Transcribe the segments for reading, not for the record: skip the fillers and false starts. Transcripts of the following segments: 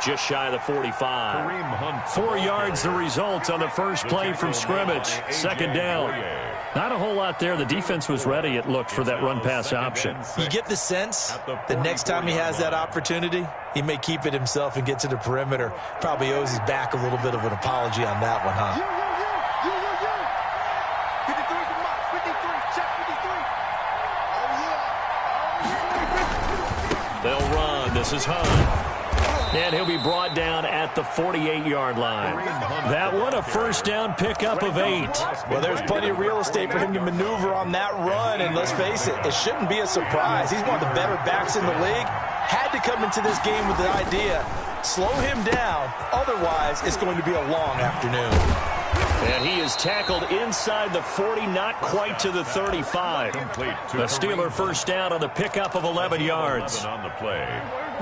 just shy of the 45. 4 yards the result on the first play from scrimmage. Second down. Not a whole lot there. The defense was ready, it looked, for that run-pass option. You get the sense that next time he has that opportunity, he may keep it himself and get to the perimeter. Probably owes his back a little bit of an apology on that one, huh? They'll run. This is Hunt. And he'll be brought down at the 48-yard line. That one, a first down pickup of 8. Well, there's plenty of real estate for him to maneuver on that run, and let's face it, it shouldn't be a surprise. He's one of the better backs in the league. Had to come into this game with the idea, slow him down, otherwise it's going to be a long afternoon. And he is tackled inside the 40, not quite to the 35. The Steeler first down on the pickup of 11 yards.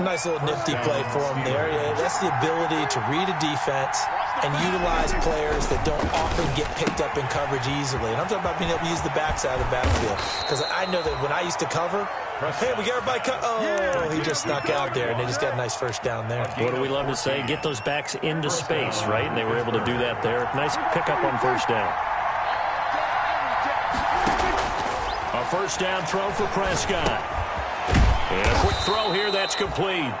Nice little nifty play for him there. Yeah, that's the ability to read a defense and utilize players that don't often get picked up in coverage easily. And I'm talking about being able to use the backside of the backfield. Because I know that when I used to cover, hey, we got everybody oh, he just snuck out there, and they just got a nice first down there. What do we love to say? Get those backs into space, right? And they were able to do that there. Nice pickup on first down. A first down throw for Prescott. And a quick throw here, that's complete.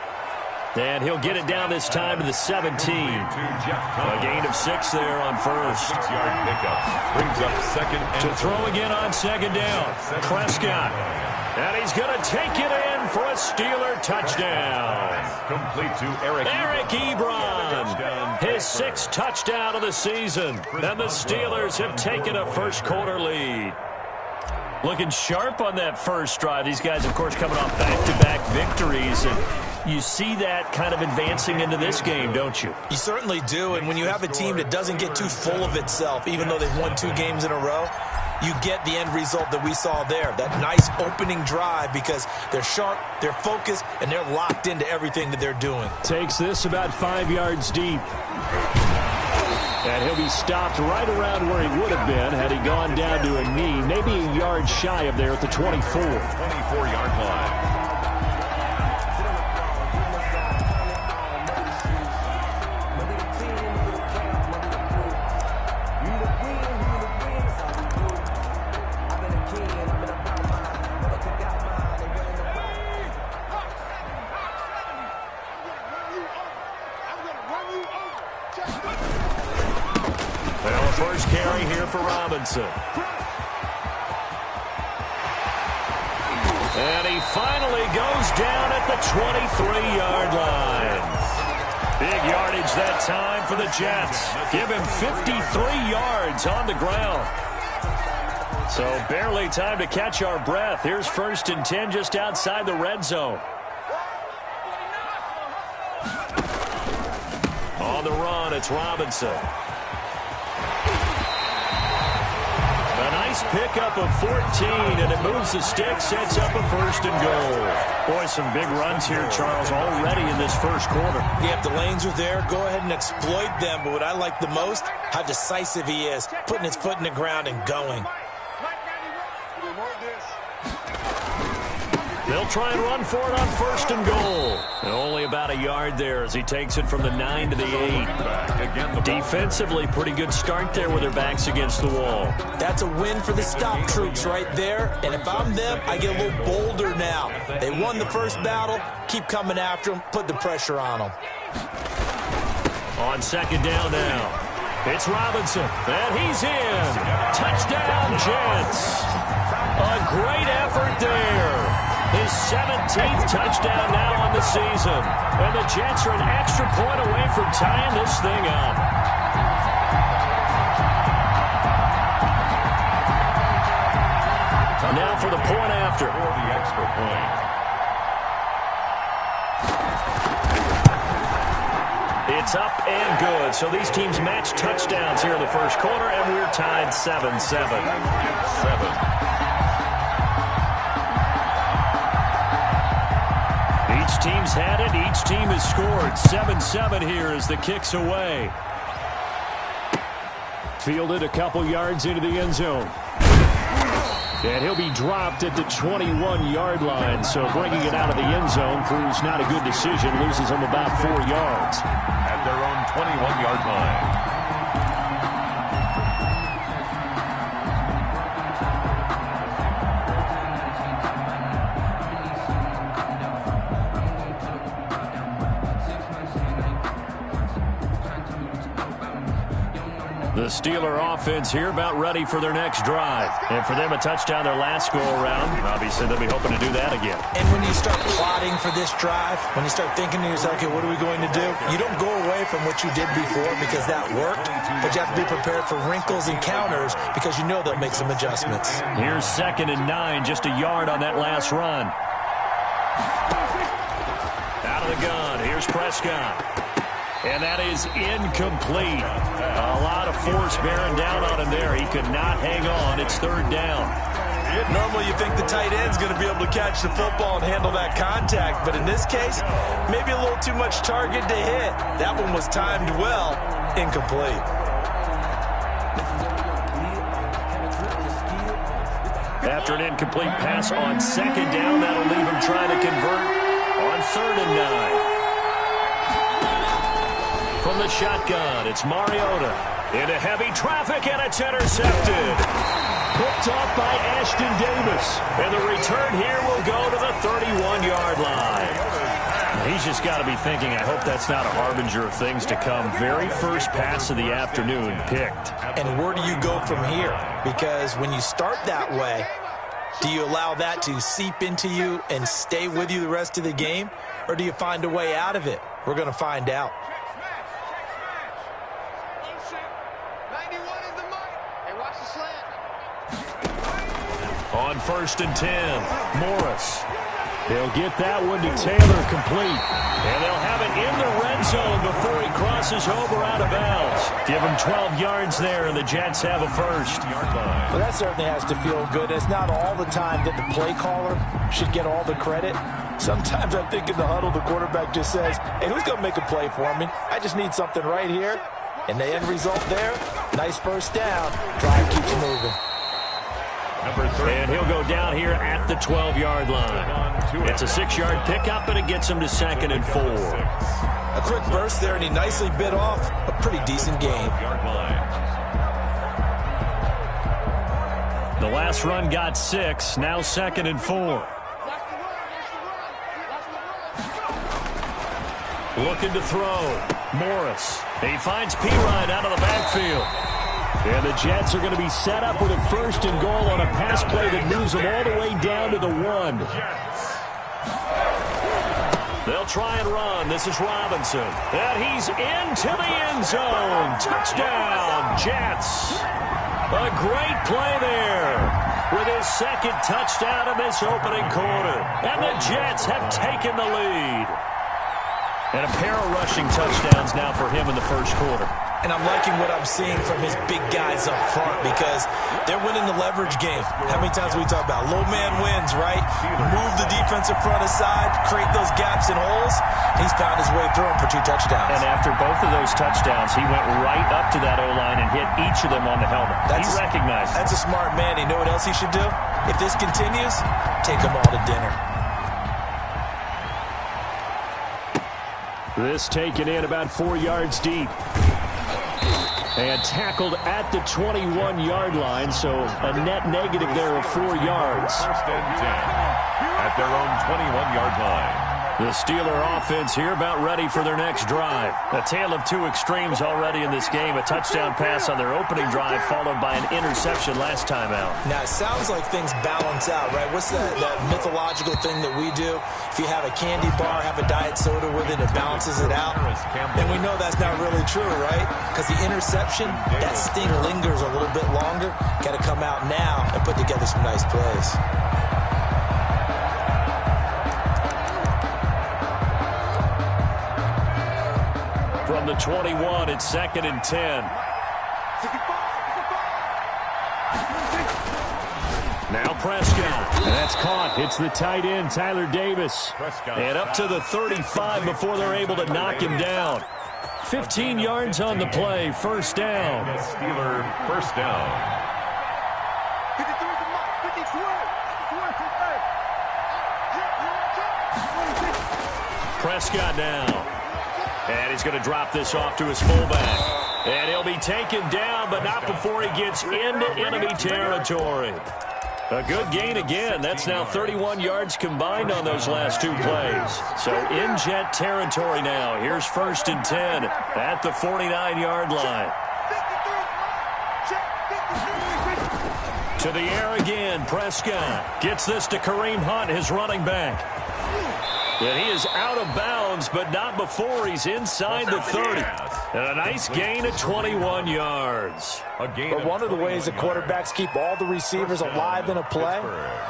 And he'll get it down this time to the 17. A gain of 6 there on first. 6-yard pickup. Brings up second and to throw again on second down. Prescott. And he's going to take it in for a Steeler touchdown. Complete to Eric Ebron. His 6th touchdown of the season. And the Steelers have taken a first-quarter lead. Looking sharp on that first drive. These guys, of course, coming off back-to-back victories. And you see that kind of advancing into this game, don't you? You certainly do. And when you have a team that doesn't get too full of itself, even though they've won 2 games in a row, you get the end result that we saw there. That nice opening drive because they're sharp, they're focused, and they're locked into everything that they're doing. Takes this about 5 yards deep. And he'll be stopped right around where he would have been had he gone down to a knee, maybe a yard shy of there at the 24. 24-yard line. First carry here for Robinson. And he finally goes down at the 23-yard line. Big yardage that time for the Jets. Give him 53 yards on the ground. So barely time to catch our breath. Here's 1st and 10 just outside the red zone. On the run, it's Robinson. Pickup of 14, and it moves the stick, sets up a 1st and goal. Boy, some big runs here, Charles, already in this first quarter. Yeah, if the lanes are there, go ahead and exploit them. But what I like the most, how decisive he is, putting his foot in the ground and going. They'll try and run for it on 1st and goal. And only about a yard there as he takes it from the 9 to the 8. Defensively, pretty good start there with their backs against the wall. That's a win for the stop troops right there. And if I'm them, I get a little bolder now. They won the first battle. Keep coming after them. Put the pressure on them. On second down now. It's Robinson. And he's in. Touchdown, Jets. A great effort there. His 17th touchdown now on the season. And the Jets are an extra point away from tying this thing up. Now for the point after. For the extra point. It's up and good. So these teams match touchdowns here in the first quarter, and we're tied 7-7. 7. Each team's had it. Each team has scored. 7-7 here as the kick's away. Fielded a couple yards into the end zone. And he'll be dropped at the 21-yard line. So bringing it out of the end zone proves not a good decision. Loses him about 4 yards. At their own 21-yard line. The Steeler offense here about ready for their next drive. And for them, a touchdown their last go-around. Obviously, they'll be hoping to do that again. And when you start plotting for this drive, when you start thinking to yourself, okay, what are we going to do? You don't go away from what you did before because that worked, but you have to be prepared for wrinkles and counters because you know they'll make some adjustments. Here's 2nd and 9, just a yard on that last run. Out of the gun, here's Prescott. And that is incomplete. A lot of force bearing down on him there. He could not hang on. It's 3rd down. Normally you think the tight end's going to be able to catch the football and handle that contact, but in this case, maybe a little too much target to hit. That one was timed well, incomplete. After an incomplete pass on 2nd down, that'll leave him trying to convert on 3rd and 9. From the shotgun, it's Mariota. Into heavy traffic, and it's intercepted. Picked off by Ashton Davis. And the return here will go to the 31-yard line. He's just got to be thinking, I hope that's not a harbinger of things to come. Very first pass of the afternoon picked. And where do you go from here? Because when you start that way, do you allow that to seep into you and stay with you the rest of the game? Or do you find a way out of it? We're going to find out. On 1st and 10, Morris. They'll get that one to Taylor complete. And they'll have it in the red zone before he crosses over out of bounds. Give him 12 yards there, and the Jets have a first. Well, that certainly has to feel good. It's not all the time that the play caller should get all the credit. Sometimes I think in the huddle, the quarterback just says, hey, who's going to make a play for me? I just need something right here. And the end result there, nice first down. Drive keeps moving. And he'll go down here at the 12-yard line. It's a 6-yard pickup, and it gets him to 2nd and 4. A quick burst there, and he nicely bit off a pretty decent gain. The last run got 6, now 2nd and 4. Looking to throw. Morris. He finds Pirine out of the backfield. And the Jets are going to be set up with a 1st and goal on a pass play that moves them all the way down to the 1. They'll try and run. This is Robinson. And he's into the end zone. Touchdown, Jets. A great play there with his 2nd touchdown in this opening quarter. And the Jets have taken the lead. And a pair of rushing touchdowns now for him in the 1st quarter. And I'm liking what I'm seeing from his big guys up front because they're winning the leverage game. How many times we talk about low man wins, right? Move the defensive front aside, create those gaps and holes. He's found his way through them for 2 touchdowns. And after both of those touchdowns, he went right up to that O-line and hit each of them on the helmet. He recognized it. That's a smart man. You know what else he should do? If this continues, take them all to dinner. This taken in about 4 yards deep. And tackled at the 21-yard line, so a net negative there of 4 yards. 1st and 10 at their own 21-yard line. The Steeler offense here about ready for their next drive. A tale of 2 extremes already in this game. A touchdown pass on their opening drive followed by an interception last time out. Now, it sounds like things balance out, right? What's that mythological thing that we do? If you have a candy bar, have a diet soda with it, it balances it out. And we know that's not really true, right? Because the interception, that sting lingers a little bit longer. Got to come out now and put together some nice plays. From the 21, it's 2nd and 10. Now Prescott. And that's caught. It's the tight end, Tyler Davis. And up to the 35 before they're able to knock him down. 15 yards on the play. 1st down. Steeler 1st down. Prescott now. And he's going to drop this off to his fullback. And he'll be taken down, but not before he gets into enemy territory. A good gain again. That's now 31 yards combined on those last two plays. So in Jet territory now. Here's 1st and 10 at the 49-yard line. To the air again. Prescott gets this to Kareem Hunt, his running back. And he is out of bounds, but not before he's inside the 30. And a nice gain of 21 yards. But one of the ways the quarterbacks keep all the receivers alive in a play,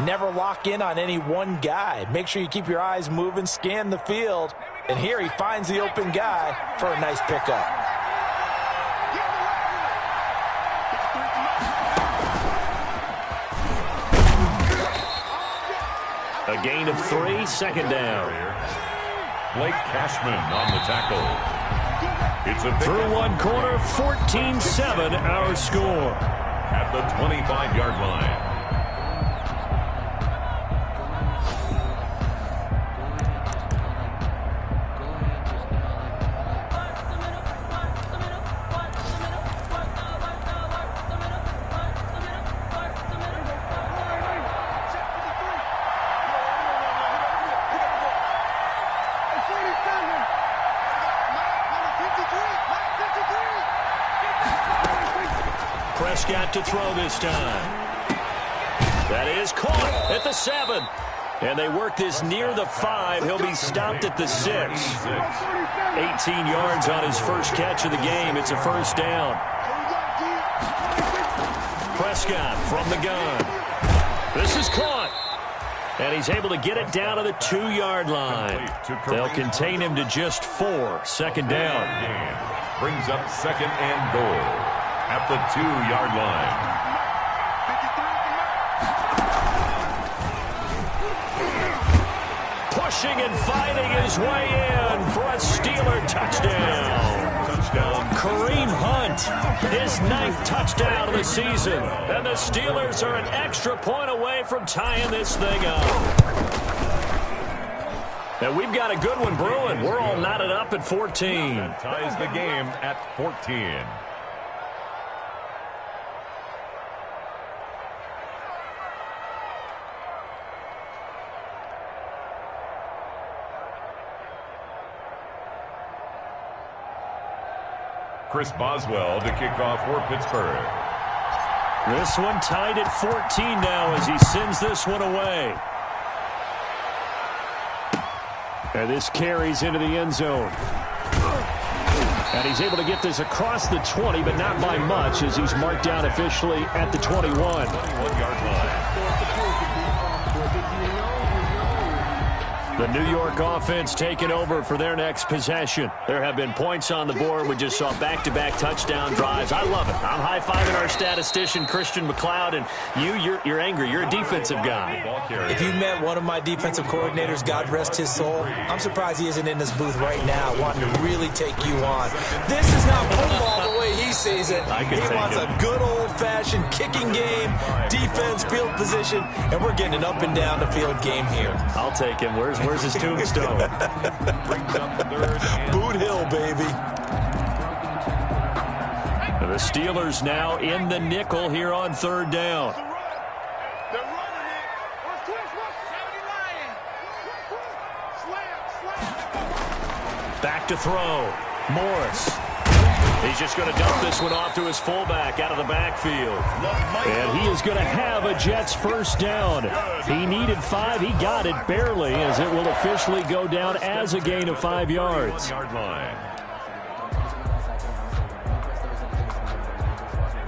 never lock in on any one guy. Make sure you keep your eyes moving, scan the field. And here he finds the open guy for a nice pickup. A gain of 3, 2nd down. Blake Cashman on the tackle. It's a through one quarter, 14-7 our score. At the 25-yard line. Prescott to throw this time. That is caught at the 7. And they work this near the 5. He'll be stopped at the 6. 18 yards on his first catch of the game. It's a 1st down. Prescott from the gun. This is caught. And he's able to get it down to the 2-yard line. They'll contain him to just 4. 2nd down. Brings up 2nd and goal. At the 2-yard line. Pushing and fighting his way in for a Steeler touchdown. Kareem Hunt, his 9th touchdown of the season. And the Steelers are an extra point away from tying this thing up. And we've got a good one brewing. We're all knotted up at 14. That ties the game at 14. Chris Boswell to kick off for Pittsburgh. This one tied at 14 now as he sends this one away. And this carries into the end zone. And he's able to get this across the 20, but not by much as he's marked down officially at the 21. 21-yard line. The New York offense taking over for their next possession. There have been points on the board. We just saw back-to-back touchdown drives. I love it. I'm high-fiving our statistician, Christian McLeod, and you're angry. You're a defensive guy. If you met one of my defensive coordinators, God rest his soul, I'm surprised he isn't in this booth right now wanting to really take you on. This is not football the way he sees it. He wants a good old-fashioned kicking game, defense, field position, and we're getting an up-and-down-the-field game here. I'll take him. Where's his tombstone? Boot Hill, baby. The Steelers now in the nickel here on 3rd down. Back to throw. Morris. He's just going to dump this one off to his fullback out of the backfield. And he is going to have a Jets 1st down. He needed 5. He got it barely as it will officially go down as a gain of 5 yards.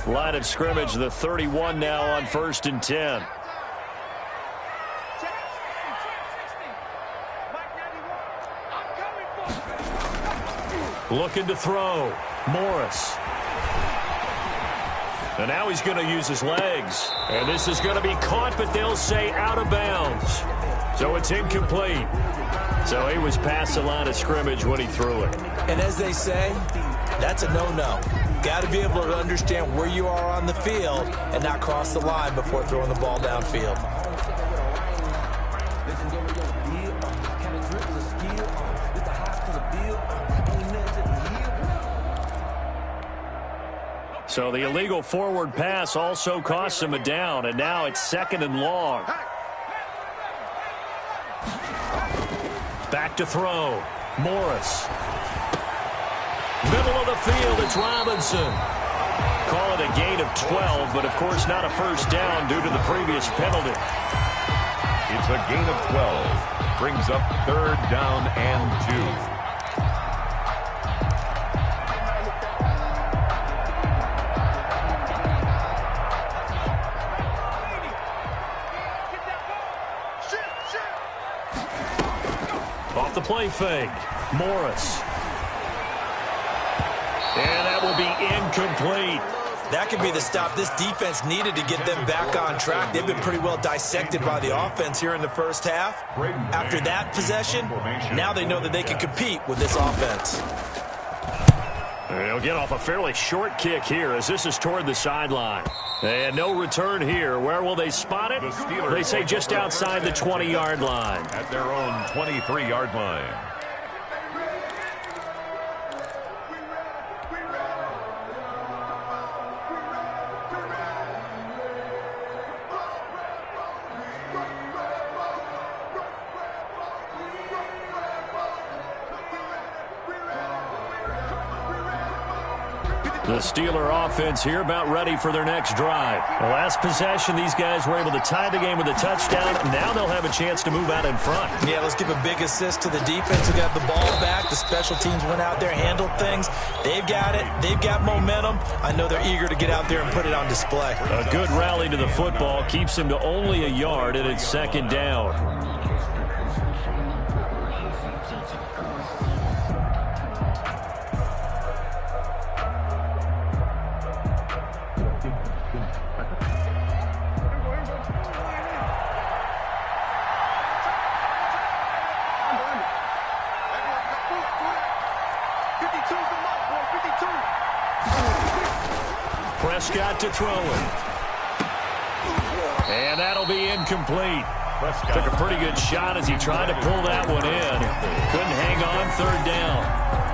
Line of scrimmage, the 31 now on 1st and 10. Looking to throw. Morris. And now he's going to use his legs. And this is going to be caught, but they'll say out of bounds. So it's incomplete. So he was past the line of scrimmage when he threw it. And as they say, that's a no-no. Got to be able to understand where you are on the field and not cross the line before throwing the ball downfield. So the illegal forward pass also costs him a down, and now it's 2nd and long. Back to throw. Morris. Middle of the field, it's Robinson. Call it a gain of 12, but of course not a first down due to the previous penalty. It's a gain of 12. Brings up 3rd down and 2. Off the play fake. Morris. And that will be incomplete. That could be the stop this defense needed to get them back on track. They've been pretty well dissected by the offense here in the first half. After that possession, now they know that they can compete with this offense. They'll get off a fairly short kick here as this is toward the sideline. And no return here. Where will they spot it? They say just outside the 20-yard line. At their own 23-yard line. The Steeler offense here about ready for their next drive. The last possession, these guys were able to tie the game with a touchdown. Now they'll have a chance to move out in front. Yeah, let's give a big assist to the defense who got the ball back. The special teams went out there, handled things. They've got it. They've got momentum. I know they're eager to get out there and put it on display. A good rally to the football keeps them to only a yard, and it's 2nd down. Prescott to throw it. And that'll be incomplete. Took a pretty good shot as he tried to pull that one in. Couldn't hang on 3rd down.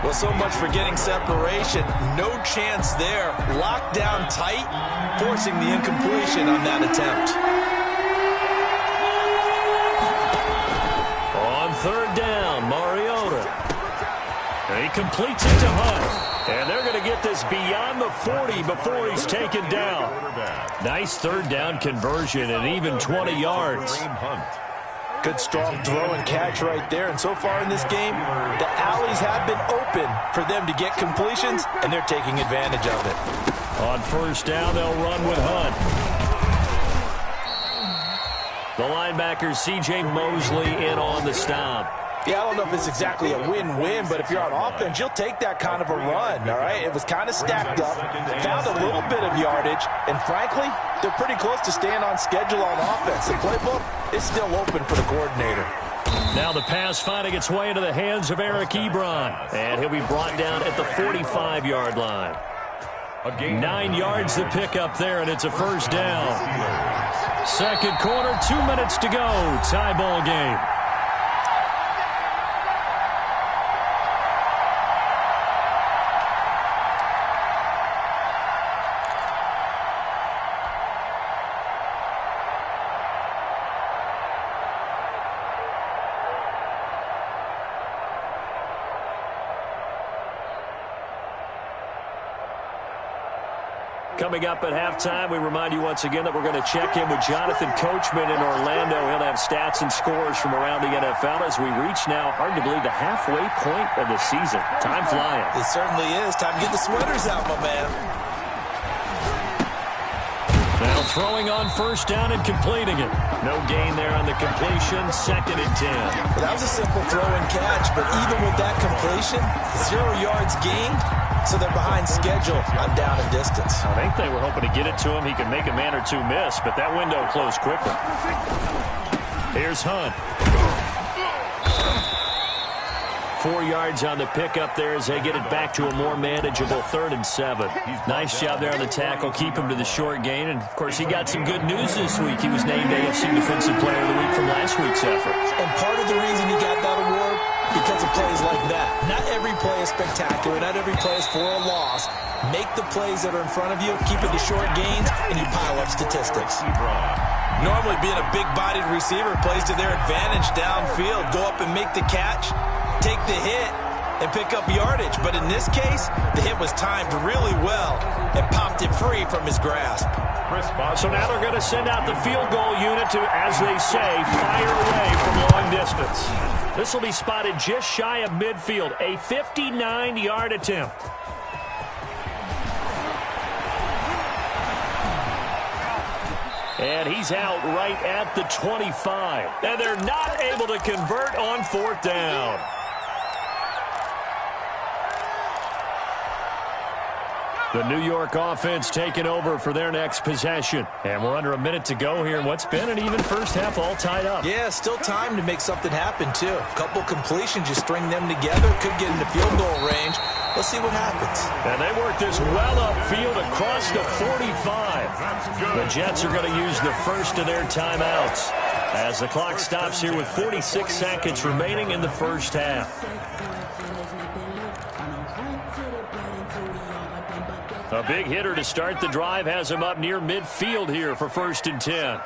Well, so much for getting separation. No chance there. Locked down tight, forcing the incompletion on that attempt. On 3rd down, Mariota. And he completes it to Hunt. And they're going to get this beyond the 40 before he's taken down. Nice 3rd down conversion and even 20 yards. Good strong throw and catch right there. And so far in this game, the alleys have been open for them to get completions, and they're taking advantage of it. On 1st down, they'll run with Hunt. The linebacker, C.J. Mosley, in on the stop. Yeah, I don't know if it's exactly a win-win, but if you're on offense, you'll take that kind of a run, all right? It was kind of stacked up, found a little bit of yardage, and frankly, they're pretty close to staying on schedule on offense. The playbook is still open for the coordinator. Now the pass finding its way into the hands of Eric Ebron, and he'll be brought down at the 45-yard line. 9 yards to pick up there, and it's a 1st down. 2nd quarter, 2 minutes to go. Tie ball game. Coming up at halftime, we remind you once again that we're going to check in with Jonathan Coachman in Orlando. He'll have stats and scores from around the NFL as we reach now, hard to believe, the halfway point of the season. Time flying. It certainly is. Time to get the sweaters out, my man. Now throwing on 1st down and completing it. No gain there on the completion. 2nd and 10. Well, that was a simple throw and catch, but even with that completion, 0 yards gained. So they're behind schedule on down and distance. I think they were hoping to get it to him. He could make a man or two miss, but that window closed quickly. Here's Hunt. 4 yards on the pickup there as they get it back to a more manageable 3rd and 7. Nice job there on the tackle. Keep him to the short gain. And, of course, he got some good news this week. He was named AFC Defensive Player of the Week from last week's effort. And part of the reason he got that award, because of plays like that. Not every play is spectacular. Not every play is for a loss. Make the plays that are in front of you, keep it to short gains, and you pile up statistics. Normally being a big-bodied receiver plays to their advantage downfield. Go up and make the catch, take the hit, and pick up yardage. But in this case, the hit was timed really well and popped it free from his grasp. So now they're going to send out the field goal unit to, as they say, fire away from long distance. This will be spotted just shy of midfield, a 59-yard attempt. And he's out right at the 25. And they're not able to convert on fourth down. The New York offense taking over for their next possession. And we're under a minute to go here in what's been an even first half, all tied up. Yeah, still time to make something happen, too. A couple completions, you string them together, could get into field goal range. Let's see what happens. And they work this well upfield across the 45. The Jets are going to use the first of their timeouts as the clock stops here with 46 seconds remaining in the first half. A big hitter to start the drive has him up near midfield here for 1st and 10.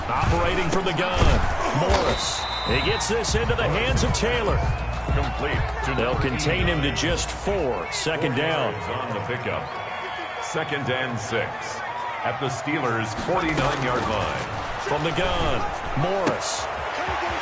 Operating from the gun, Morris. He gets this into the hands of Taylor. Complete. They'll contain him to just 4. 2nd down. On the pickup. 2nd and 6 at the Steelers' 49-yard line. From the gun, Morris.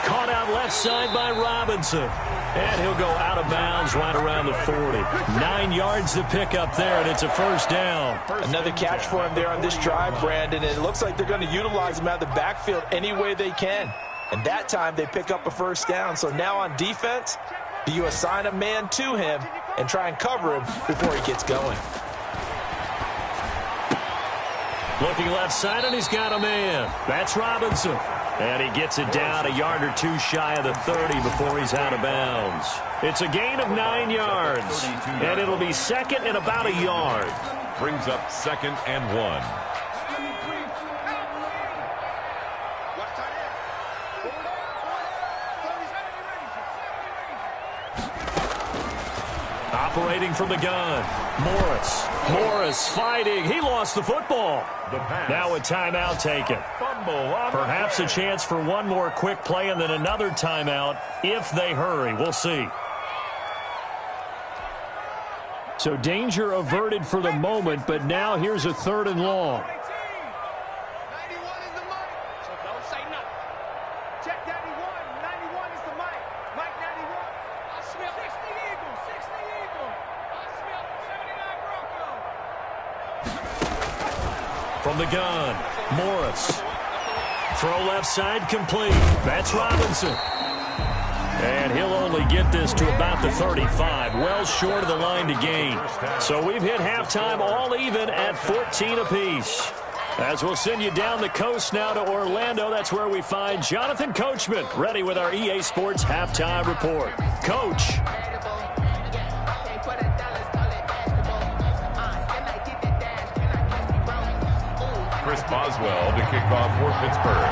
Caught out left side by Robinson. And he'll go out of bounds right around the 40. 9 yards to pick up there, and it's a 1st down. Another catch for him there on this drive, Brandon, and it looks like they're going to utilize him out of the backfield any way they can. And that time they pick up a 1st down. So now on defense, do you assign a man to him and try and cover him before he gets going? Looking left side, and he's got a man. That's Robinson. And he gets it down a yard or two shy of the 30 before he's out of bounds. It's a gain of 9 yards. And it'll be 2nd and about a yard. Brings up 2nd and 1. Operating from the gun, Morris fighting. He lost the football. Now a timeout taken. Perhaps a chance for one more quick play and then another timeout if they hurry. We'll see. So danger averted for the moment, but now here's a 3rd and long. From the gun, Morris. Throw left side complete. That's Robinson. And he'll only get this to about the 35, well short of the line to gain. So we've hit halftime all even at 14 apiece. As we'll send you down the coast now to Orlando, that's where we find Jonathan Coachman, ready with our EA Sports Halftime Report. Coach. Chris Boswell to kick off for Pittsburgh.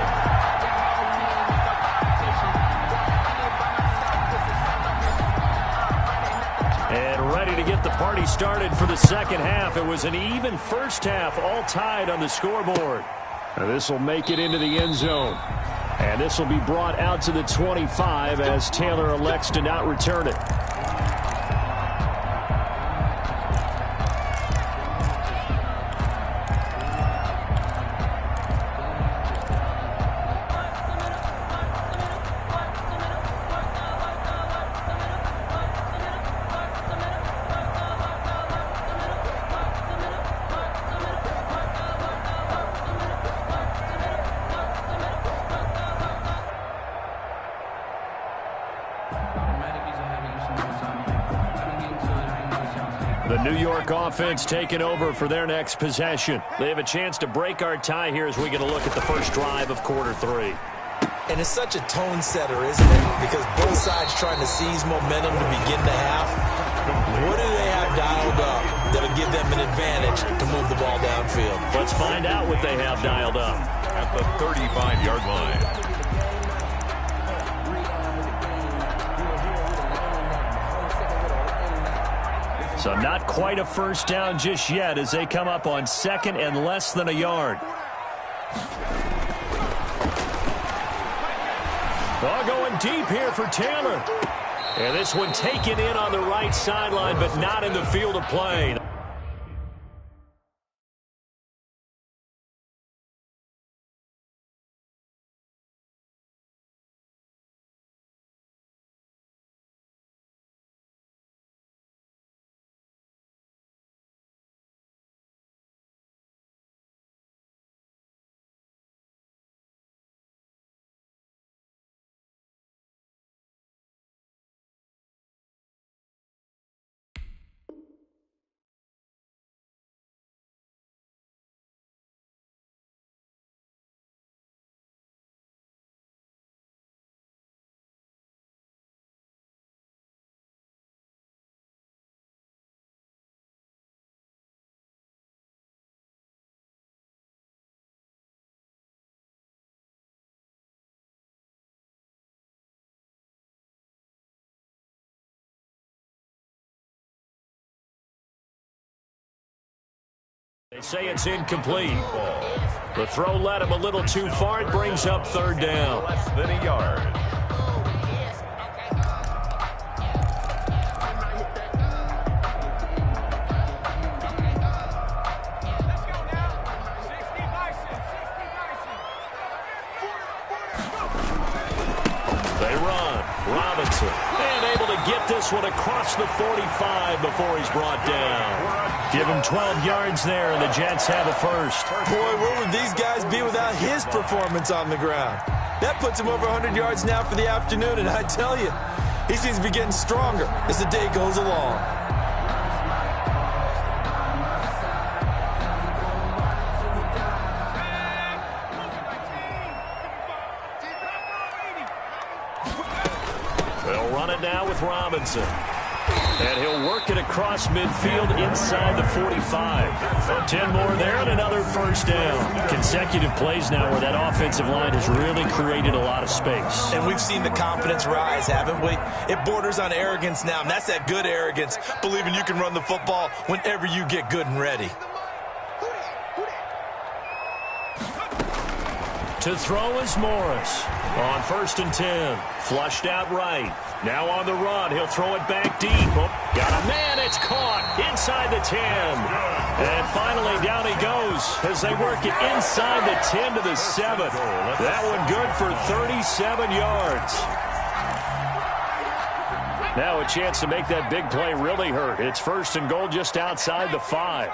And ready to get the party started for the 2nd half. It was an even first half, all tied on the scoreboard. And this will make it into the end zone. And this will be brought out to the 25 as Taylor elects to not return it. The New York offense taking over for their next possession. They have a chance to break our tie here as we get a look at the first drive of quarter 3. And it's such a tone setter, isn't it? Because both sides trying to seize momentum to begin the half. What do they have dialed up? that'll give them an advantage to move the ball downfield. Let's find out what they have dialed up. At the 35-yard line. So not quite a first down just yet as they come up on second and less than a yard. Ball going deep here for Taylor. And this one taken in on the right sideline, but not in the field of play. They say it's incomplete. The throw led him a little too far. It brings up third down. Less than a yard. They run. Robinson. And able to get this one across the 45 before he's brought down. Give him 12 yards there, and the Jets have a first. Boy, where would these guys be without his performance on the ground? That puts him over 100 yards now for the afternoon, and I tell you, he seems to be getting stronger as the day goes along. They'll run it now with Robinson. And he'll work it across midfield inside the 45. 10 more there and another first down. Consecutive plays now where that offensive line has really created a lot of space. And we've seen the confidence rise, haven't we? It borders on arrogance now, and that's that good arrogance, believing you can run the football whenever you get good and ready. To throw is Morris. On 1st and 10. Flushed out right. Now on the run. He'll throw it back deep. Oh, got a man. It's caught inside the 10. And finally down he goes as they work it inside the 10 to the 7. That one good for 37 yards. Now a chance to make that big play really hurt. It's 1st and goal just outside the 5.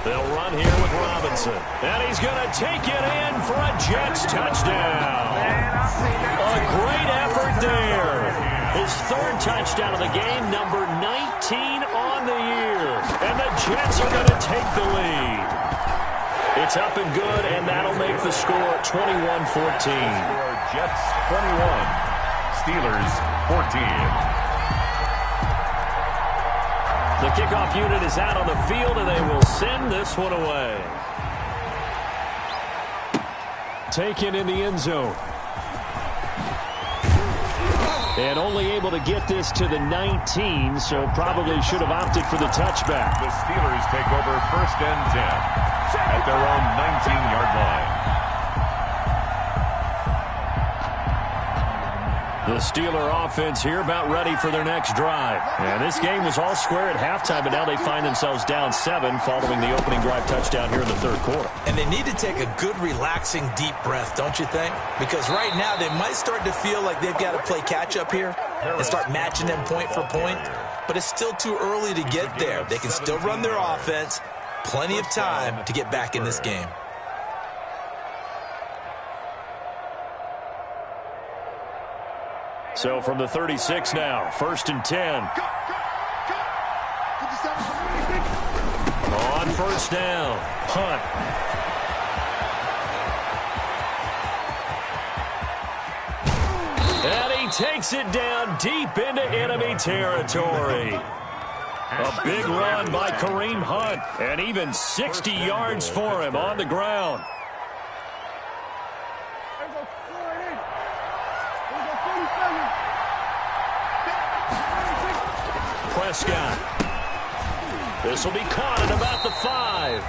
They'll run here with Robinson. And he's going to take it in for a Jets touchdown. A great effort there. His 3rd touchdown of the game, number 19 on the year. And the Jets are going to take the lead. It's up and good, and that'll make the score 21-14. Jets 21, Steelers 14. The kickoff unit is out on the field, and they will send this one away. Taken in the end zone. And only able to get this to the 19, so probably should have opted for the touchback. The Steelers take over 1st and 10 at their own 19-yard line. The Steeler offense here about ready for their next drive. And this game was all square at halftime, but now they find themselves down 7 following the opening drive touchdown here in the 3rd quarter. And they need to take a good, relaxing, deep breath, don't you think? Because right now they might start to feel like they've got to play catch-up here and start matching them point for point. But it's still too early to get there. They can still run their offense. Plenty of time to get back in this game. So from the 36 now, 1st and 10. On 1st down, Hunt. And he takes it down deep into enemy territory. A big run by Kareem Hunt, and even 60 yards for him on the ground. Prescott. This will be caught at about the 5.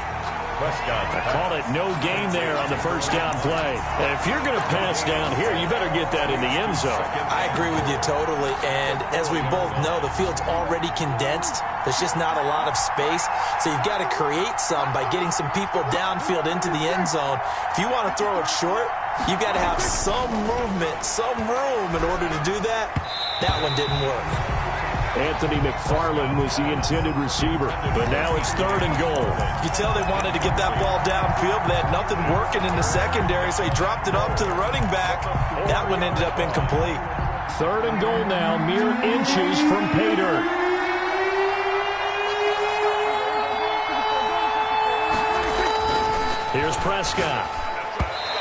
Prescott. I call it no gain there on the first down play. And if you're going to pass down here, you better get that in the end zone. I agree with you totally. And as we both know, the field's already condensed. There's just not a lot of space. So you've got to create some by getting some people downfield into the end zone. If you want to throw it short, you've got to have some movement, some room in order to do that. That one didn't work. Anthony McFarland was the intended receiver, but now it's 3rd and goal. You tell they wanted to get that ball downfield, but they had nothing working in the secondary, so he dropped it off to the running back. That one ended up incomplete. 3rd and goal now, mere inches from pay dirt. Here's Prescott.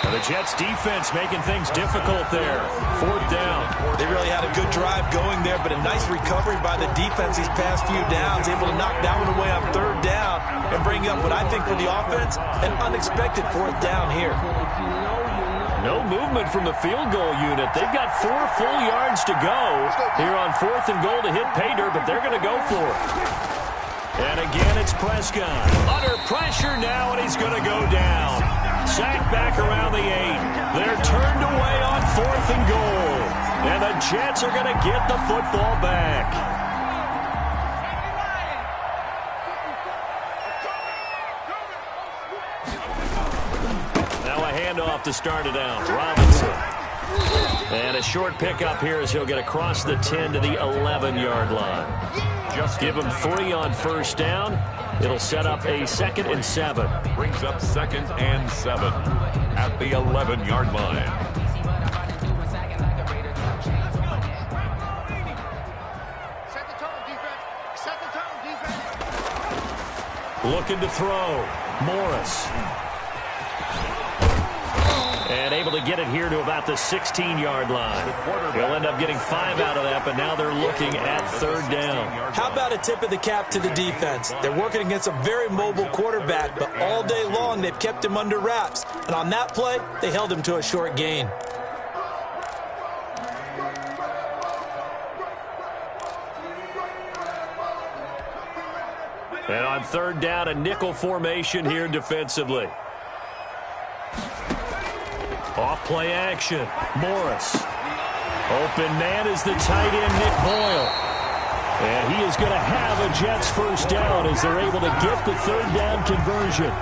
The Jets defense making things difficult there. 4th down. They really had a good drive going there, but a nice recovery by the defense these past few downs, able to knock that one away on 3rd down and bring up what I think for the offense, an unexpected 4th down here. No movement from the field goal unit. They've got 4 full yards to go here on 4th and goal to hit pay dirt, but they're going to go for it. And again, it's Prescott. Under pressure now, and he's going to go down. Sacked back around the 8. They're turned away on 4th and goal. And the Jets are going to get the football back. Now a handoff to start it out. Robinson. And a short pickup here as he'll get across the 10 to the 11-yard line. Just give him 3 on 1st down. It'll set up a 2nd and 7. Brings up 2nd and 7 at the 11-yard line. Looking to throw. Morris. And able to get it here to about the 16-yard line. He'll end up getting 5 out of that, but now they're looking at 3rd down. How about a tip of the cap to the defense? They're working against a very mobile quarterback, but all day long they've kept him under wraps. And on that play, they held him to a short gain. And on 3rd down, a nickel formation here defensively. Off play action. Morris. Open man is the tight end, Nick Boyle. And he is going to have a Jets 1st down as they're able to get the 3rd down conversion.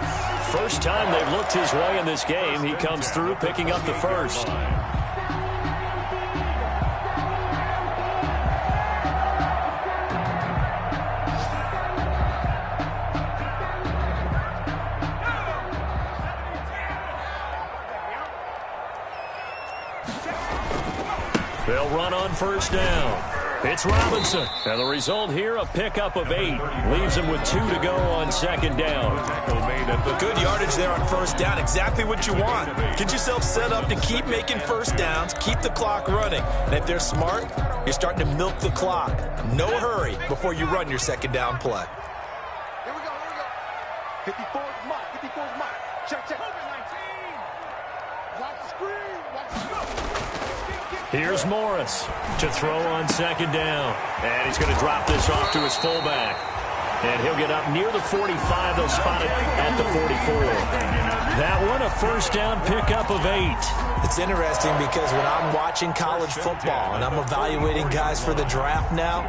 First time they've looked his way in this game. He comes through picking up the 1st. They'll run on 1st down. It's Robinson. And the result here, a pickup of 8. Leaves him with 2 to go on 2nd down. Good yardage there on 1st down. Exactly what you want. Get yourself set up to keep making 1st downs, keep the clock running. And if they're smart, you're starting to milk the clock. No hurry before you run your 2nd down play. Here we go. 54 mark. Check. Watch the screen. Here's Morris to throw on 2nd down. And he's going to drop this off to his fullback. And he'll get up near the 45. They'll spot it at the 44. That one, a 1st down pickup of 8. It's interesting because when I'm watching college football and I'm evaluating guys for the draft now,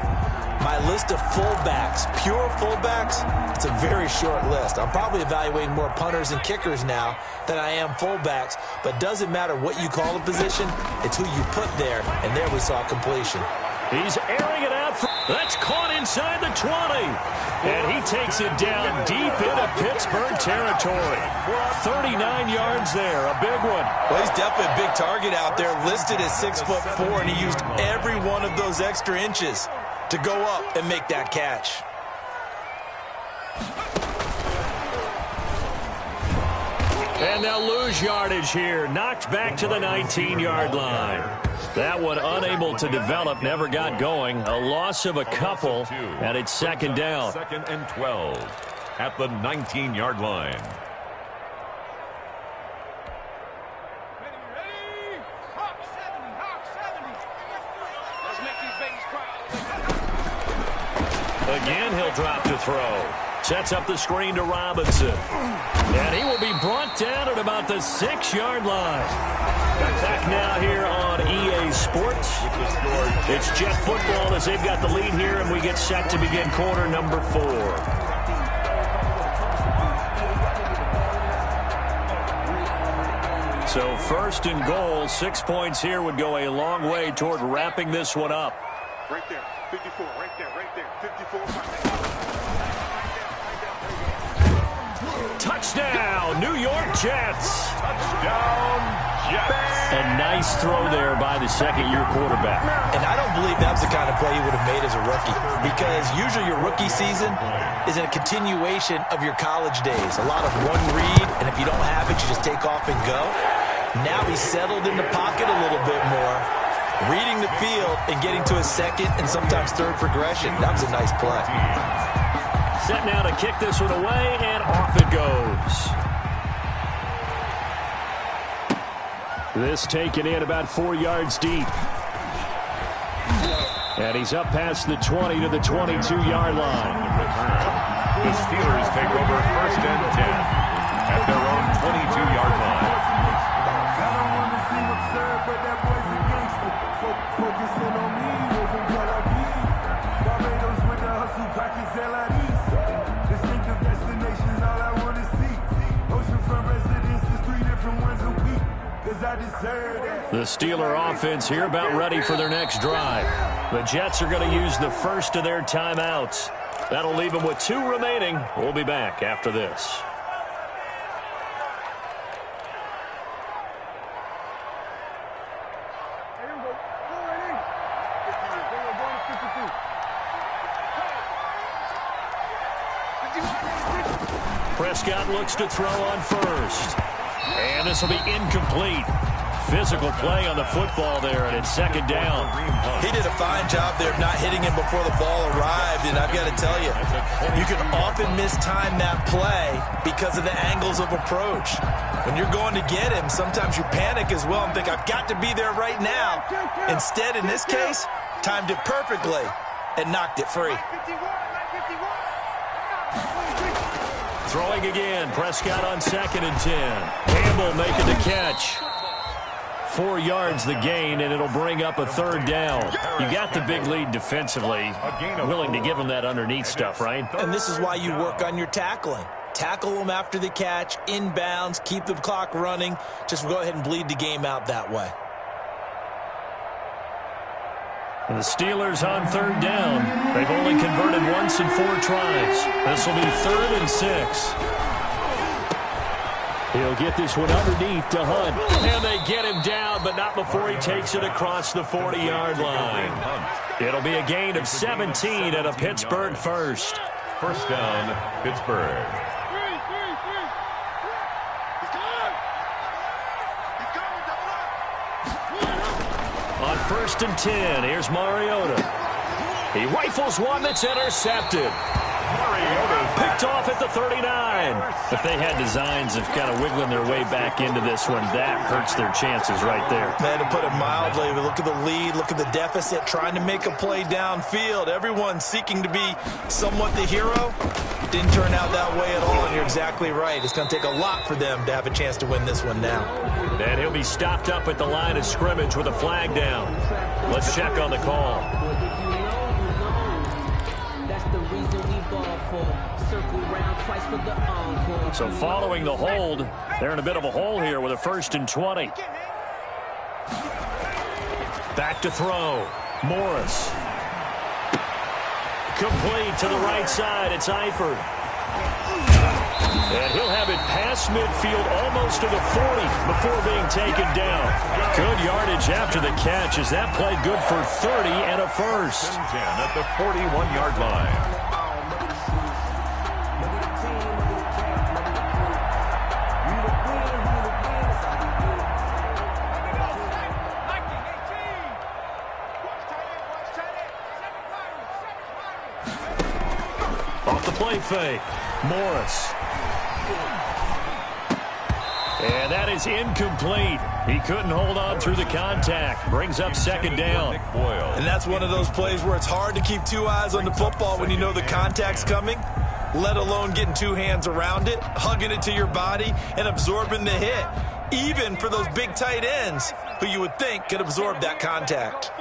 my list of fullbacks, pure fullbacks, it's a very short list. I'm probably evaluating more punters and kickers now than I am fullbacks, but doesn't matter what you call a position, it's who you put there, and there we saw completion. He's airing it out. That's caught inside the 20. And he takes it down deep into Pittsburgh territory. 39 yards there, a big one. Well, he's definitely a big target out there, listed as 6'4", and he used every one of those extra inches to go up and make that catch. And they'll lose yardage here. Knocked back to the 19-yard line. That one unable to develop, never got going. A loss of a couple, and it's second down. Second and 12 at the 19-yard line. Again, he'll drop to throw. Sets up the screen to Robinson. And he will be brought down at about the 6-yard line. Back now here on EA Sports. It's Jet football as they've got the lead here, and we get set to begin quarter number 4. So first and goal, 6 points here would go a long way toward wrapping this one up. Right there, 54, right there, 54. Touchdown, New York Jets. Touchdown, Jets. A nice throw there by the second-year quarterback. And I don't believe that was the kind of play he would have made as a rookie, because usually your rookie season is a continuation of your college days. A lot of one read, and if you don't have it, you just take off and go. Now he's settled in the pocket a little bit more, reading the field and getting to a second and sometimes third progression. That was a nice play. Set now to kick this one away, and off it goes. This taken in about 4 yards deep. And he's up past the 20 to the 22-yard line. The Steelers take over first and 10 at their own 22-yard line. The Steeler offense here about ready for their next drive. The Jets are going to use the first of their timeouts. That'll leave them with 2 remaining. We'll be back after this. Prescott looks to throw on first. And this will be incomplete. Physical play on the football there, and it's second down. He did a fine job there of not hitting him before the ball arrived, and I've got to tell you, you can often mistime that play because of the angles of approach. When you're going to get him, sometimes you panic as well and think, I've got to be there right now. Instead, in this case, timed it perfectly and knocked it free. Throwing again, Prescott on second and 10. Campbell making the catch. 4 yards the gain, and it'll bring up a third down. You got the big lead defensively. Willing to give them that underneath stuff, right? And this is why you work on your tackling. Tackle them after the catch, inbounds, keep the clock running. Just go ahead and bleed the game out that way. And the Steelers on third down. They've only converted once in 4 tries. This will be 3rd and 6. He'll get this one underneath to Hunt. And they get him down, but not before he takes it across the 40-yard line. It'll be a gain of 17 and a Pittsburgh first. First down, Pittsburgh. On first and 10, here's Mariota. He rifles one that's intercepted. Picked off at the 39. If they had designs of kind of wiggling their way back into this one, that hurts their chances right there. Man, to put it mildly, look at the lead, look at the deficit, trying to make a play downfield. Everyone seeking to be somewhat the hero. Didn't turn out that way at all, and you're exactly right. It's going to take a lot for them to have a chance to win this one now. And he'll be stopped up at the line of scrimmage with a flag down. Let's check on the call. So following the hold, they're in a bit of a hole here with a 1st and 20. Back to throw. Morris. Complete to the right side. It's Eifert. And he'll have it past midfield almost to the 40 before being taken down. Good yardage after the catch as that play good for 30 and a first. 10 at the 41-yard line. the play fake. Morris. And that is incomplete. He couldn't hold on through the contact. Brings up second down. And that's one of those plays where it's hard to keep two eyes on the football when you know the contact's coming, let alone getting two hands around it, hugging it to your body, and absorbing the hit, even for those big tight ends who you would think could absorb that contact.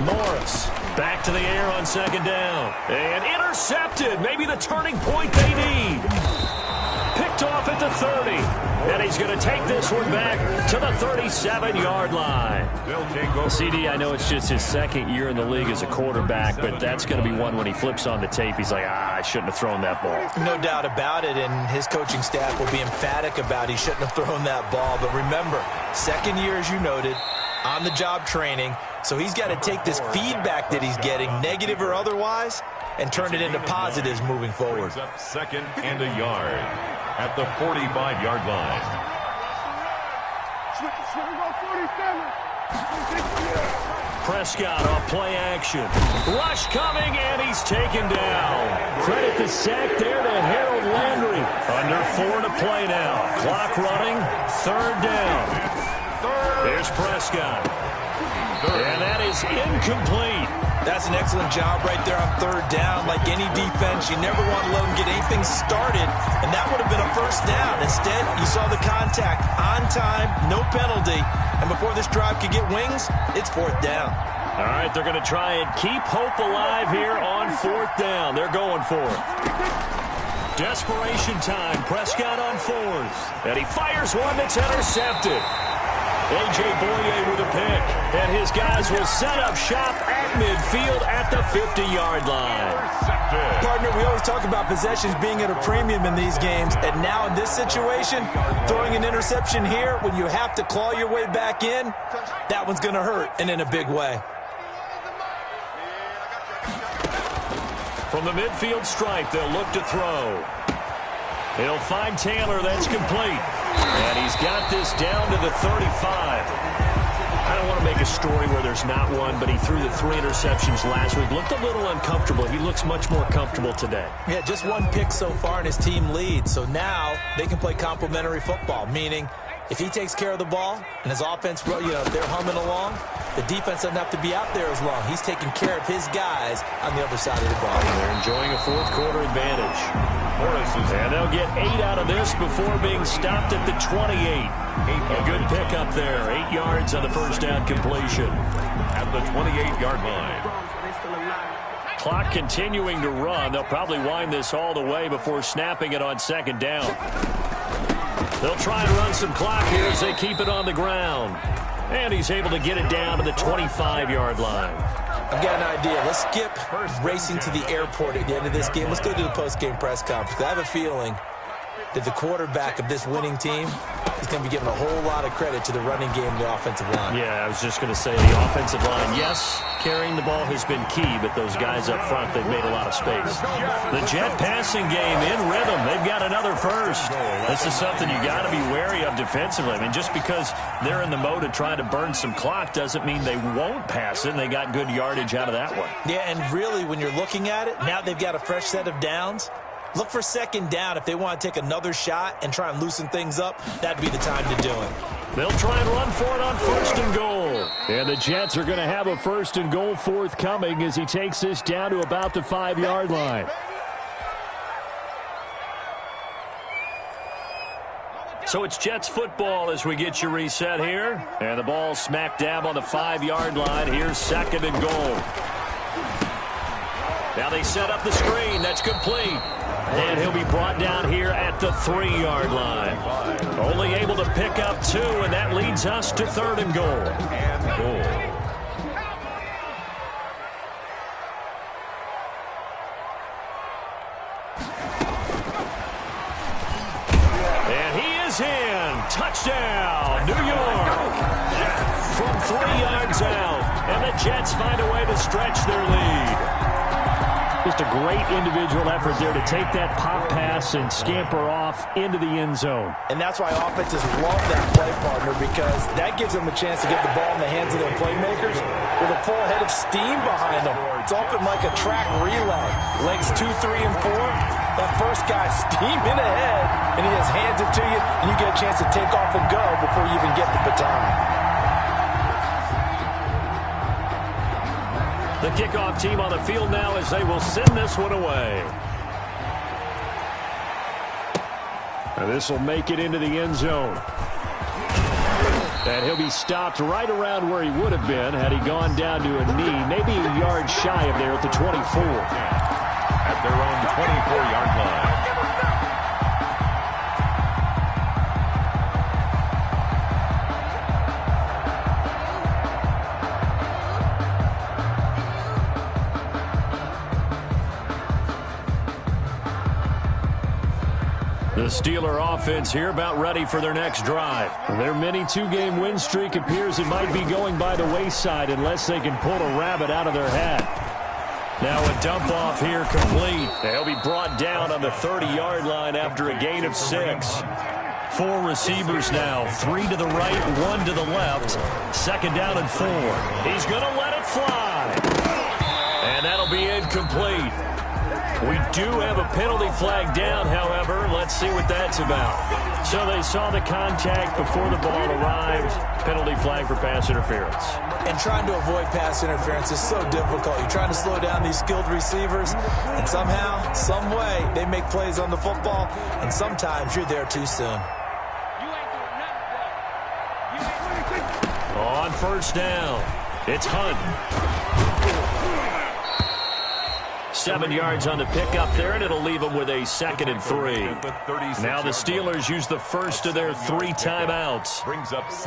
Morris back to the air on second down. And intercepted. Maybe the turning point they need. Picked off at the 30. And he's going to take this one back to the 37-yard line. CD, I know it's just his second year in the league as a quarterback, but that's going to be one when he flips on the tape. He's like, I shouldn't have thrown that ball. No doubt about it, and his coaching staff will be emphatic about he shouldn't have thrown that ball. But remember, second year, as you noted, on-the-job training. So he's got to take this feedback that he's getting, negative or otherwise, and turn it into positives moving forward. Up second and a yard at the 45-yard line. Prescott off play action. Rush coming, and he's taken down. Credit the sack there to Harold Landry. Under 4 to play now. Clock running, third down. There's Prescott. And that is incomplete. That's an excellent job right there on third down. Like any defense, you never want to let them get anything started, and that would have been a first down. Instead, you saw the contact on time, no penalty, and before this drive could get wings, it's fourth down. All right, they're going to try and keep hope alive here on fourth down. They're going for it. Desperation time. Prescott on fourth, and he fires one that's intercepted. A.J. Boye with a pick, and his guys will set up shop at midfield at the 50-yard line. Partner, we always talk about possessions being at a premium in these games, and now in this situation, throwing an interception here when you have to claw your way back in, that one's going to hurt, and in a big way. From the midfield stripe, they'll look to throw. He'll find Taylor. That's complete. And he's got this down to the 35. I don't want to make a story where there's not one, but he threw the 3 interceptions last week. Looked a little uncomfortable. He looks much more comfortable today. Yeah, just one pick so far, and his team leads. So now they can play complementary football, meaning if he takes care of the ball and his offense, they're humming along, the defense doesn't have to be out there as long. He's taking care of his guys on the other side of the ball. They're enjoying a fourth quarter advantage. And they'll get 8 out of this before being stopped at the 28. A good pickup there. 8 yards on the first down completion. At the 28-yard line. Clock continuing to run. They'll probably wind this all the way before snapping it on second down. They'll try and run some clock here as they keep it on the ground. And he's able to get it down to the 25-yard line. I've got an idea. Let's skip racing to the airport at the end of this game. Let's go to the post-game press conference. I have a feeling that the quarterback of this winning team is going to be giving a whole lot of credit to the running game and the offensive line. Yeah, I was just going to say the offensive line, yes, carrying the ball has been key, but those guys up front, they've made a lot of space. The Jet passing game in rhythm. They've got another first. This is something you got to be wary of defensively. I mean, just because they're in the mode of trying to burn some clock doesn't mean they won't pass it, and they got good yardage out of that one. Yeah, and really, when you're looking at it, now they've got a fresh set of downs. Look for second down. If they want to take another shot and try and loosen things up, that'd be the time to do it. They'll try and run for it on first and goal. And the Jets are going to have a first and goal forthcoming as he takes this down to about the 5-yard line. So it's Jets football as we get you reset here. And the ball smack dab on the 5-yard line. Here's second and goal. Now they set up the screen. That's complete. And he'll be brought down here at the 3-yard line. Only able to pick up 2, and that leads us to third and goal. And he is in. Touchdown, New York. From 3 yards out. And the Jets find a way to stretch their lead. Just a great individual effort there to take that pop pass and scamper off into the end zone. And that's why offenses love that play, partner, because that gives them a chance to get the ball in the hands of their playmakers with a full head of steam behind them. It's open like a track relay. Legs 2, 3, and 4. That first guy steaming ahead, and he just hands it to you, and you get a chance to take off and go before you even get the baton. The kickoff team on the field now as they will send this one away. And this will make it into the end zone. And he'll be stopped right around where he would have been had he gone down to a knee, maybe a yard shy of there at the 24. At their own 24-yard line. The Steeler offense here about ready for their next drive. Their mini two-game win streak appears it might be going by the wayside unless they can pull a rabbit out of their hat. Now a dump off here complete. They'll be brought down on the 30-yard line after a gain of 6. 4 receivers now, 3 to the right, 1 to the left. Second down and 4. He's going to let it fly. And that'll be incomplete. We do have a penalty flag down, however. Let's see what that's about. So they saw the contact before the ball arrived. Penalty flag for pass interference. And trying to avoid pass interference is so difficult. You're trying to slow down these skilled receivers, and somehow, some way, they make plays on the football, and sometimes you're there too soon. On first down, it's Hunt. 7 yards on the pickup there, and it'll leave them with a 2nd and 3. Now the Steelers use the first of their 3 timeouts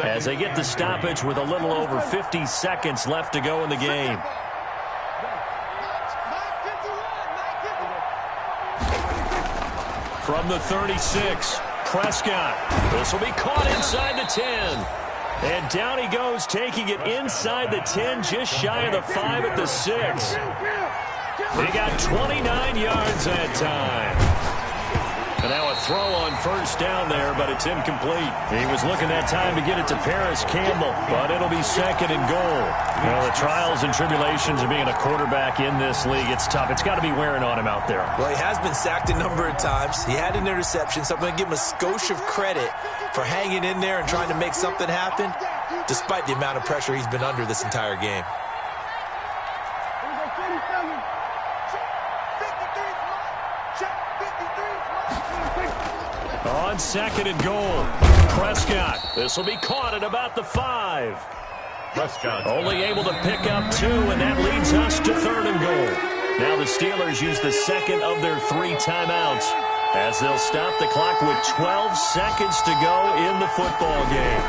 as they get the stoppage with a little over 50 seconds left to go in the game. From the 36, Prescott. This will be caught inside the 10. And down he goes, taking it inside the 10, just shy of the 5 at the 6. They got 29 yards that time. And now a throw on first down there, but it's incomplete. He was looking that time to get it to Paris Campbell, but it'll be 2nd and goal. Well, the trials and tribulations of being a quarterback in this league, it's tough. It's got to be wearing on him out there. Well, he has been sacked a number of times. He had an interception, so I'm going to give him a skosh of credit for hanging in there and trying to make something happen, despite the amount of pressure he's been under this entire game. On 2nd and goal, Prescott. This will be caught at about the 5. Prescott only able to pick up 2, and that leads us to 3rd and goal. Now the Steelers use the 2nd of their 3 timeouts as they'll stop the clock with 12 seconds to go in the football game.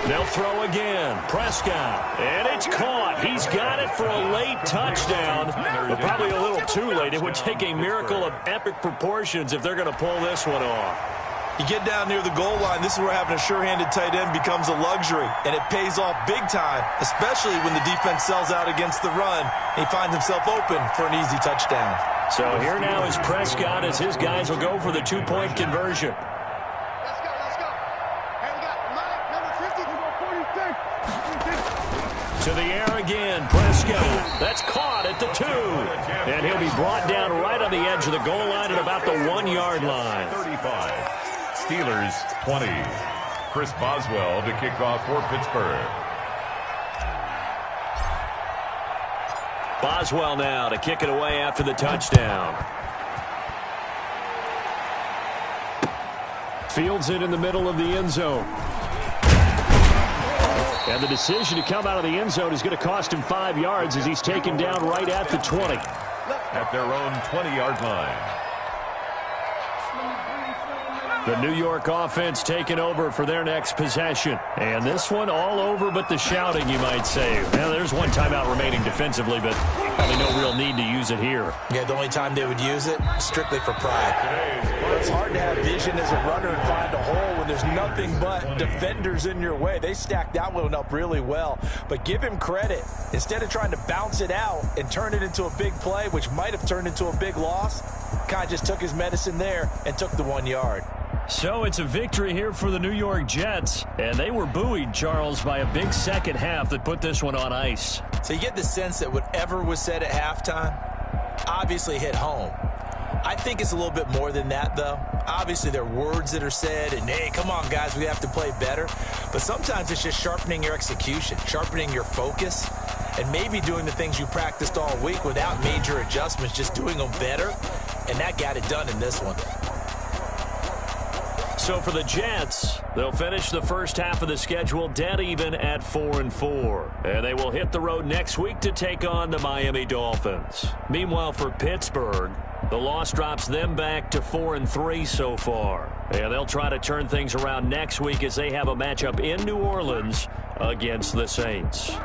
They'll throw again. Prescott. And it's caught. He's got it for a late touchdown, but probably a little too late. It would take a miracle of epic proportions if they're going to pull this one off. You get down near the goal line, this is where having a sure-handed tight end becomes a luxury, and it pays off big time, especially when the defense sells out against the run, and he finds himself open for an easy touchdown. So here now is Prescott as his guys will go for the 2-point conversion. Let's go. Hey, we got Mike, number 50. To the air again, Prescott. That's caught at the 2. And he'll be brought down right on the edge of the goal line at about the 1-yard line. 35. Steelers 20. Chris Boswell to kick off for Pittsburgh. Boswell now to kick it away after the touchdown. Fields it in the middle of the end zone. And the decision to come out of the end zone is going to cost him 5 yards as he's taken down right at the 20. At their own 20-yard line. The New York offense taking over for their next possession. And this one all over but the shouting, you might say. Now, there's one timeout remaining defensively, but probably no real need to use it here. Yeah, the only time they would use it, strictly for pride. It's hard to have vision as a runner and find a hole when there's nothing but defenders in your way. They stacked that one up really well. But give him credit. Instead of trying to bounce it out and turn it into a big play, which might have turned into a big loss, kind of just took his medicine there and took the 1 yard. So it's a victory here for the New York Jets, and they were buoyed, Charles, by a big second half that put this one on ice. So you get the sense that whatever was said at halftime obviously hit home. I think it's a little bit more than that, though. Obviously, there are words that are said, and, hey, come on, guys, we have to play better. But sometimes it's just sharpening your execution, sharpening your focus, and maybe doing the things you practiced all week without major adjustments, just doing them better, and that got it done in this one. So for the Jets, they'll finish the first half of the schedule dead even at 4-4. And they will hit the road next week to take on the Miami Dolphins. Meanwhile, for Pittsburgh, the loss drops them back to 4-3 so far. And they'll try to turn things around next week as they have a matchup in New Orleans against the Saints.